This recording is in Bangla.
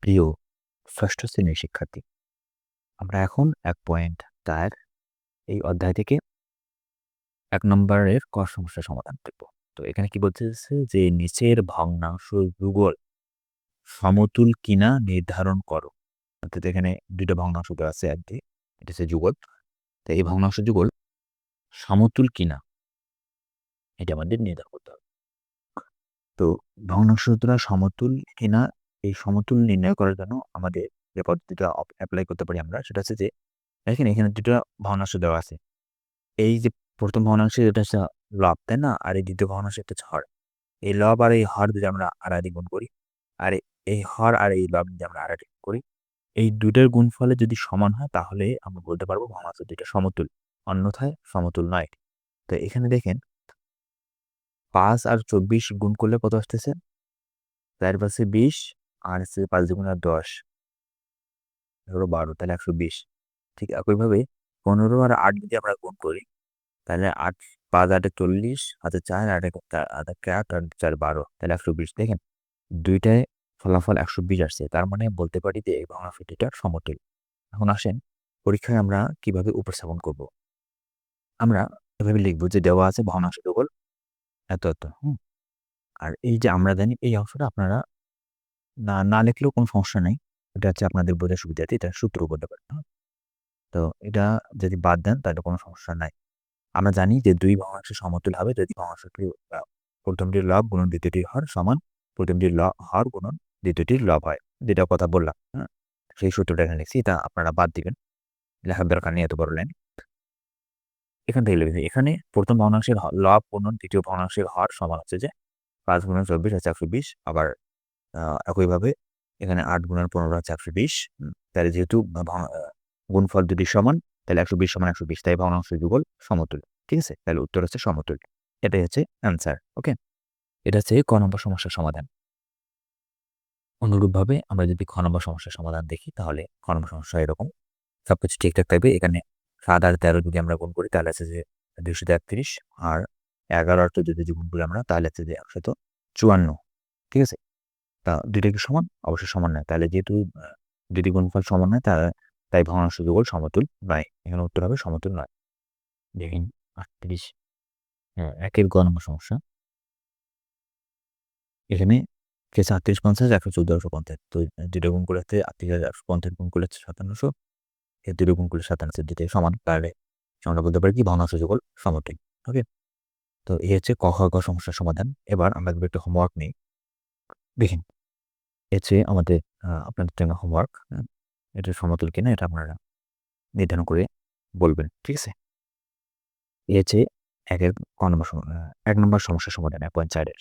প্রিয় ষষ্ঠ শ্রেণীর শিক্ষার্থী, আমরা এখন ১.৪ এই অধ্যায় থেকে ১ নম্বরের ক সমস্যার সমাধান দেখব। তো এখানে কি বলতেছে যে নিচের ভগ্নাংশ যুগল সমতুল কিনা নির্ধারণ করো। অর্থাৎ এখানে ২ টা ভগ্নাংশ দেওয়া আছে আর কি, এটা হচ্ছে যুগল। তো এই ভগ্নাংশ যুগল সমতুল কিনা এটা আমাদের নির্ধারণ করতে হবে। তো ভগ্নাংশ দুটো সমতুল কিনা এই সমতুল নির্ণয় করার জন্য আমাদের যে পদ্ধতিটা এপ্লাই করতে পারি আমরা সেটা হচ্ছে যে দেখেন এখানে ২ টা ভগ্নাংশ দেওয়া আছে। এই যে ১ম ভগ্নাংশে এটা হচ্ছে লব, তাই না? আর এই ২য় ভগ্নাংশে এটা হচ্ছে হর। এই লব আর এই হর যদি আমরা আড়াআড়ি গুণ করি, আর এই হর আর এই লব যদি আমরা আড়াআড়ি গুণ করি, এই ২ টার গুণফলে যদি সমান হয় তাহলে আমরা বলতে পারবো ভগ্নাংশ ২ টা সমতুল। অন্যথায় সমতুল নয়। তো এখানে দেখেন ৫ আর ২৪ গুণ করলে কত আসতেছে? ৪ × ৫ = ২০ আর হচ্ছে ৫ × ২ = ১০। ধরো ১২ তাহলে ১২০। ঠিক একইভাবে ১৫ আর ৮ যদি আমরা গুণ করি তাহলে ৮ ৫ ৮ = ৪০, হাতে ৪ আর ৮ আর ৪ ১২ তাহলে ১২০। দেখেন ২ টায় ফলাফল ১২০ আসছে। তার মানে বলতে পারি যে এই ভগ্নাংশ ২ টা সমতুল। এখন আসেন পরীক্ষায় আমরা কিভাবে উপস্থাপন করব? আমরা এভাবে লিখব যে দেওয়া আছে ভগ্নাংশ যুগল এত, এত। আর এই যে আমরা জানি এই অংশটা আপনারা না লিখলেও কোনো সমস্যা নাই। এটা হচ্ছে আপনাদের বোঝার সুবিধার্থে এটা সূত্র বলতে পারেন। তো এটা যদি বাদ দেন তাহলে কোনো সমস্যা নাই। আমরা জানি যে ২ ভগ্নাংশ সমতুল হবে যদি ভগ্নাংশটি আ ১মটির লব গুণন ২য়টির হর সমান ১মটির হর গুণন ২য়টির লব হয়। যেটার কথা বললাম, হ্যাঁ? সেই সূত্রটা এখানে লিখছি। এটা আপনারা বাদ দিবেন। লেখার দরকার নেই এত বড় লাইন। এখান থেকে লিখেছি। এখানে ১ম ভগ্নাংশের লব গুণন ২য় ভগ্নাংশের হর সমান হচ্ছে যে ৫ × ২৪ হচ্ছে ১২০। আবার একইভাবে এখানে ৮ × ১৫ হচ্ছে ১২০। তাহলে যেহেতু গুণফল দুটি সমান তাহলে ১২০ = ১২০ তাই ভগ্নাংশ যুগল সমতুল। ঠিক আছে? তাহলে উত্তর হচ্ছে সমতুল। এটাই হচ্ছে অ্যান্সার। ওকে? এটা হচ্ছে ক নম্বর সমস্যার সমাধান। অনুরূপভাবে আমরা যদি খ নম্বর সমস্যার সমাধান দেখি তাহলে খ নম্বর সমস্যা এরকম। সবকিছু ঠিকঠাক থাকবে। এখানে ৭ আর ১৩ যদি আমরা গুণ করি তাহলে হচ্ছে যে ২৩১ আর ১১ আর ১৪ যদি গুণ করি আমরা তাহলে হচ্ছে যে ১৫৪। ঠিক আছে? তা ২ টা কি সমান? অবশ্যই সমান নয়। তাহলে যেহেতু ২ টি গুণফল সমান নয় তাই ভগ্নাংশ যুগল সমতুল নয়। এখানে উত্তর হবে সমতুল নয়। দেখেন ৩৮ হ্যাঁ, ১ এর গ নম্বর সমস্যা। এখানে কে ৩৮ ৫০ ১১৪ ১৫০। তো ২ টা গুণ করলে হচ্ছে ৩৮ ১৫০ গুণ করলে হচ্ছে ৫৭০০। এর ২ টা গুণ করলে ৯৭ দুইটাই সমান। তাহলে আমরা বলতে পারি কি ভগ্নাংশ যুগল সমতুল। ওকে? তো এই হচ্ছে ক, খ, গ সমস্যার সমাধান। এবার আমরা যদি একটু হোমওয়ার্ক নেই। দেখেন হচ্ছে আমাদের আপনাদের জন্য হোমওয়ার্ক। এটা সমতুল কিনা এটা আপনারা নির্ধারণ করে বলবেন। ঠিক আছে? এই হচ্ছে ১ নম্বর ১ নম্বর সমস্যার সমাধান ১.৪ এর।